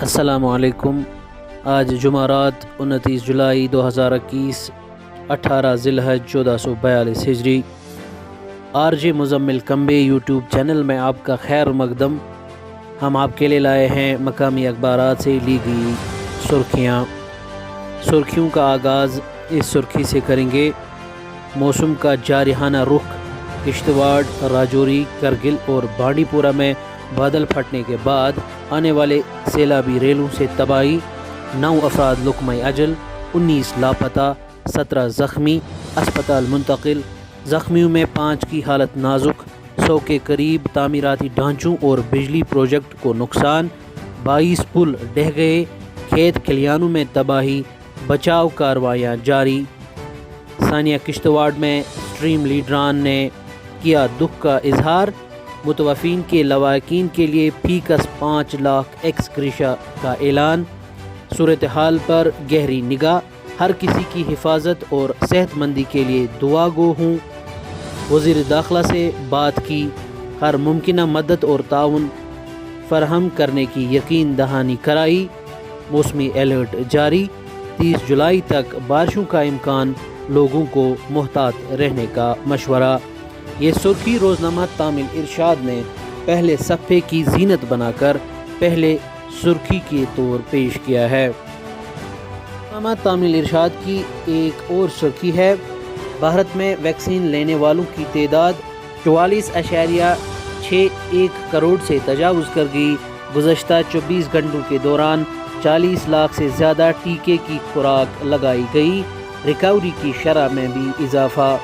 السلام علیکم۔ آج جمعرات 29 جولائی 2021، 18 ذی الحج 1442 ہجری۔ RJ مزمل کمبے یوٹیوب چینل میں آپ کا خیر مقدم۔ ہم آپ کے لیے لائے ہیں مقامی اخبارات سے لی گئی سرخیاں۔ سرخیوں کا آغاز اس سرخی سے کریں گے۔ موسم کا جارحانہ رخ۔ کشتواڑ، راجوری، کرگل اور بانڈی پورہ میں بادل پھٹنے کے بعد آنے والے سیلابی ریلوں سے تباہی، 9 افراد لقمہ اجل، 19 لاپتہ، 17 زخمی، اسپتال منتقل۔ زخمیوں میں 5 کی حالت نازک۔ 100 کے قریب تعمیراتی ڈھانچوں اور بجلی پروجیکٹ کو نقصان، 22 پل ڈہ گئے، کھیت کھلیانوں میں تباہی، بچاؤ کارروائیاں جاری۔ ثانیہ کشتواڑ میں اسٹریم لیڈران نے کیا دکھ کا اظہار، متوفین کے لواحقین کے لیے فی کس 5 لاکھ ایکس گریشیا کا اعلان۔ صورتحال پر گہری نگاہ، ہر کسی کی حفاظت اور صحت مندی کے لیے دعا گو ہوں۔ وزیر داخلہ سے بات کی، ہر ممکنہ مدد اور تعاون فراہم کرنے کی یقین دہانی کرائی۔ موسمی الرٹ جاری، 30 جولائی تک بارشوں کا امکان، لوگوں کو محتاط رہنے کا مشورہ۔ یہ سرخی روزنامہ تامل ارشاد نے پہلے صفحے کی زینت بنا کر پہلے سرخی کے طور پیش کیا ہے۔ روزنامہ تامل ارشاد کی ایک اور سرخی ہے، بھارت میں ویکسین لینے والوں کی تعداد 44.61 کروڑ سے تجاوز کر گئی۔ گزشتہ 24 گھنٹوں کے دوران 40 لاکھ سے زیادہ ٹیکے کی خوراک لگائی گئی۔ ریکوری کی شرح میں بھی اضافہ۔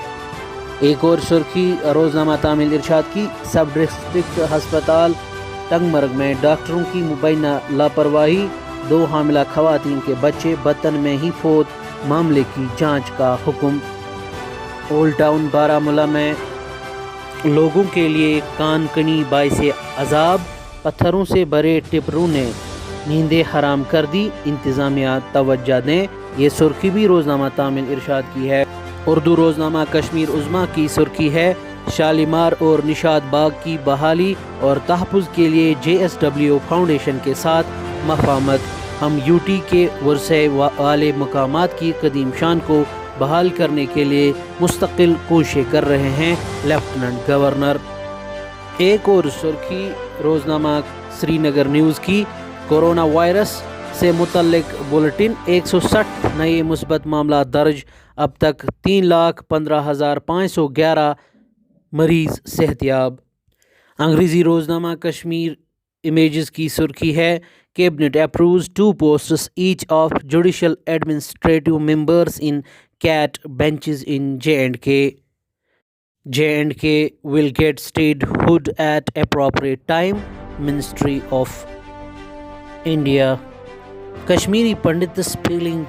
ایک اور سرخی روزنامہ تامل ارشاد کی، سب ڈسٹرکٹ ہسپتال ٹنگ مرگ میں ڈاکٹروں کی مبینہ لاپرواہی، 2 حاملہ خواتین کے بچے بطن میں ہی فوت، معاملے کی جانچ کا حکم۔ اولڈ ٹاؤن بارہمولہ میں لوگوں کے لیے کان کنی باعث عذاب، پتھروں سے بھرے ٹپروں نے نیندیں حرام کر دی، انتظامیہ توجہ دیں۔ یہ سرخی بھی روزنامہ تامل ارشاد کی ہے۔ اردو روزنامہ کشمیر عظمیٰ کی سرخی ہے، شالیمار اور نشاد باغ کی بحالی اور تحفظ کے لیے JSW فاؤنڈیشن کے ساتھ مفاہمت۔ ہم UT کے ورثے والے مقامات کی قدیم شان کو بحال کرنے کے لیے مستقل کوششیں کر رہے ہیں، لیفٹیننٹ گورنر۔ ایک اور سرخی روزنامہ سری نگر نیوز کی، کورونا وائرس سے متعلق بلیٹن، 160 نئے مثبت معاملات درج، اب تک 3,15,511 مریض صحت یاب۔ انگریزی روزنامہ کشمیر امیجز کی سرخی ہے، cabinet اپرووز 2 posts each of judicial administrative members in CAT benches in J&K. J&K will get statehood at appropriate time, Ministry of India. Kashmiri Pandits feeling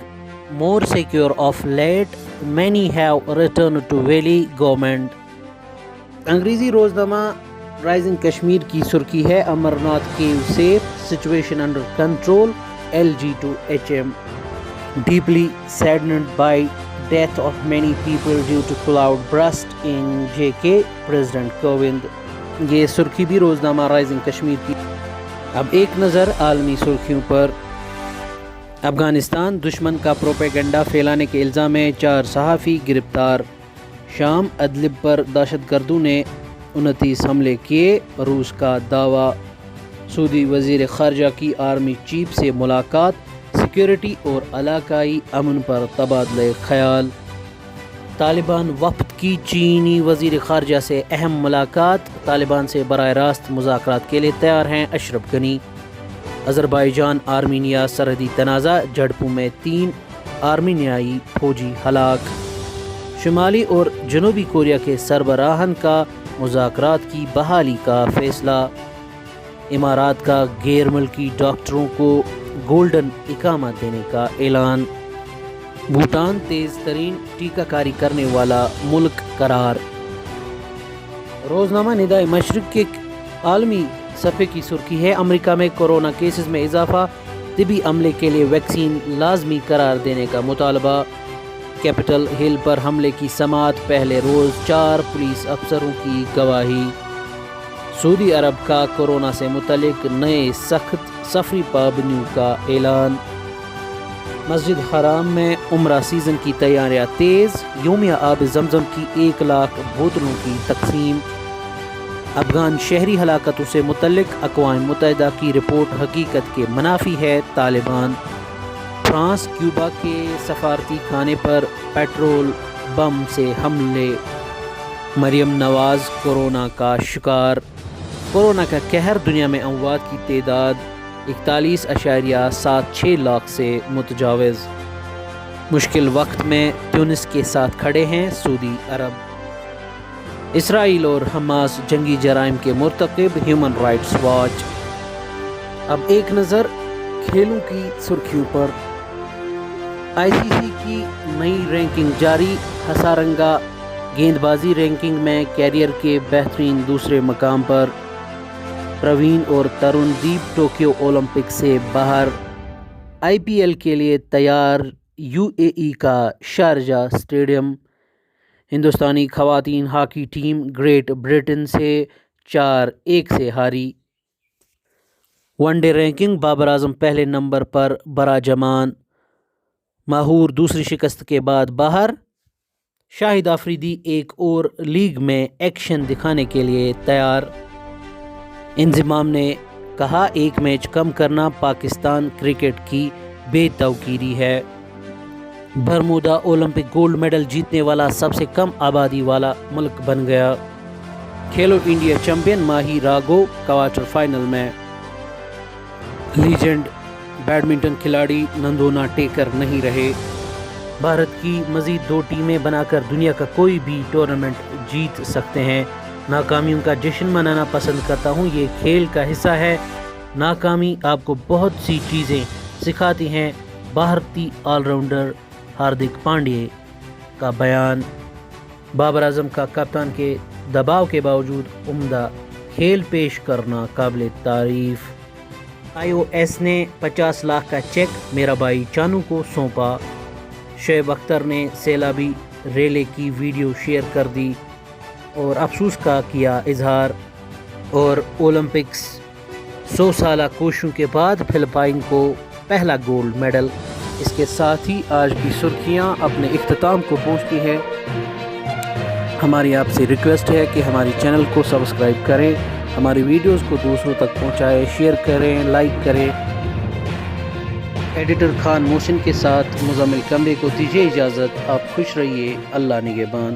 more secure of late, many have returned to Valley government. انگریزی روزنامہ rising Kashmir کی سرخی ہے، امرناتھ کیو safe, situation under control, LG2HM deeply saddened by death of many people due to cloud burst in JK, President Kovind. یہ سرخی بھی روزنامہ رائزنگ کشمیر کی۔ اب ایک نظر عالمی سرخیوں پر۔ افغانستان، دشمن کا پروپیگنڈا پھیلانے کے الزام میں 4 صحافی گرفتار۔ شام، ادلب پر دہشت گردوں نے 29 حملے کیے، روس کا دعویٰ۔ سعودی وزیر خارجہ کی آرمی چیف سے ملاقات، سیکیورٹی اور علاقائی امن پر تبادلہ خیال۔ طالبان وفد کی چینی وزیر خارجہ سے اہم ملاقات، طالبان سے براہ راست مذاکرات کے لیے تیار ہیں اشرف غنی۔ آذربائیجان آرمینیا سرحدی تنازع، جھڑپوں میں 3 آرمینیائی فوجی ہلاک۔ شمالی اور جنوبی کوریا کے سربراہان کا مذاکرات کی بحالی کا فیصلہ۔ امارات کا غیر ملکی ڈاکٹروں کو گولڈن اقامہ دینے کا اعلان۔ بھوٹان تیز ترین ٹیکہ کاری کرنے والا ملک قرار۔ روزنامہ ندائے مشرق کے عالمی صفحے کی سرخی ہے، امریکہ میں کورونا کیسز میں اضافہ، طبی عملے کے لیے ویکسین لازمی قرار دینے کا مطالبہ۔ کیپٹل ہل پر حملے کی سماعت، پہلے روز 4 پولیس افسروں کی گواہی۔ سعودی عرب کا کورونا سے متعلق نئے سخت سفری پابندیوں کا اعلان۔ مسجد حرام میں عمرہ سیزن کی تیاریاں تیز، یومیہ آب زمزم کی 1,00,000 بوتلوں کی تقسیم۔ افغان شہری ہلاکتوں سے متعلق اقوام متحدہ کی رپورٹ حقیقت کے منافی ہے، طالبان۔ فرانس کیوبا کے سفارتی خانے پر پیٹرول بم سے حملے۔ مریم نواز کورونا کا شکار۔ کورونا کا قہر، دنیا میں اموات کی تعداد 41.76 لاکھ سے متجاوز۔ مشکل وقت میں تیونس کے ساتھ کھڑے ہیں سعودی عرب۔ اسرائیل اور حماس جنگی جرائم کے مرتکب، ہیومن رائٹس واچ۔ اب ایک نظر کھیلوں کی سرخیوں پر۔ ICC کی نئی رینکنگ جاری، ہسارنگا گیند بازی رینکنگ میں کیریئر کے بہترین دوسرے مقام پر۔ پروین اور ترون دیپ ٹوکیو اولمپک سے باہر۔ IPL کے لیے تیار UAE کا شارجہ اسٹیڈیم۔ ہندوستانی خواتین ہاکی ٹیم گریٹ برٹن سے 4-1 سے ہاری۔ One day ranking, Babar Azam پہلے نمبر پر براجمان، ماہور دوسری شکست کے بعد باہر۔ شاہد آفریدی ایک اور لیگ میں ایکشن دکھانے کے لیے تیار۔ انضمام نے کہا، ایک میچ کم کرنا پاکستان کرکٹ کی بے توقیری ہے۔ برمودا اولمپک گولڈ میڈل جیتنے والا سب سے کم آبادی والا ملک بن گیا۔ کھیلو انڈیا چیمپئن ماہی راگو کوارٹر فائنل میں۔ لیجنڈ بیڈمنٹن کھلاڑی نندونا ٹیکر نہیں رہے۔ بھارت کی مزید 2 ٹیمیں بنا کر دنیا کا کوئی بھی ٹورنامنٹ جیت سکتے ہیں۔ ناکامیوں کا جشن منانا پسند کرتا ہوں، یہ کھیل کا حصہ ہے۔ ناکامی آپ کو بہت سی چیزیں سکھاتی ہیں، بھارتی آل راؤنڈر ہاردک پانڈیا کا بیان۔ بابر اعظم کا کپتان کے دباؤ کے باوجود عمدہ کھیل پیش کرنا قابل تعریف۔ iOS نے 50 لاکھ کا چیک میرا بھائی چانو کو سونپا۔ شعیب اختر نے سیلابی ریلے کی ویڈیو شیئر کر دی اور افسوس کا کیا اظہار۔ اور اولمپکس 100 سالہ کوششوں کے بعد فلپائن کو پہلا گولڈ میڈل۔ اس کے ساتھ ہی آج کی سرخیاں اپنے اختتام کو پہنچتی ہیں۔ ہماری آپ سے ریکویسٹ ہے کہ ہماری چینل کو سبسکرائب کریں، ہماری ویڈیوز کو دوسروں تک پہنچائیں، شیئر کریں، لائک کریں۔ ایڈیٹر خان محسن کے ساتھ مزمل کمبے کو دیجیے اجازت۔ آپ خوش رہیے، اللہ نگہبان۔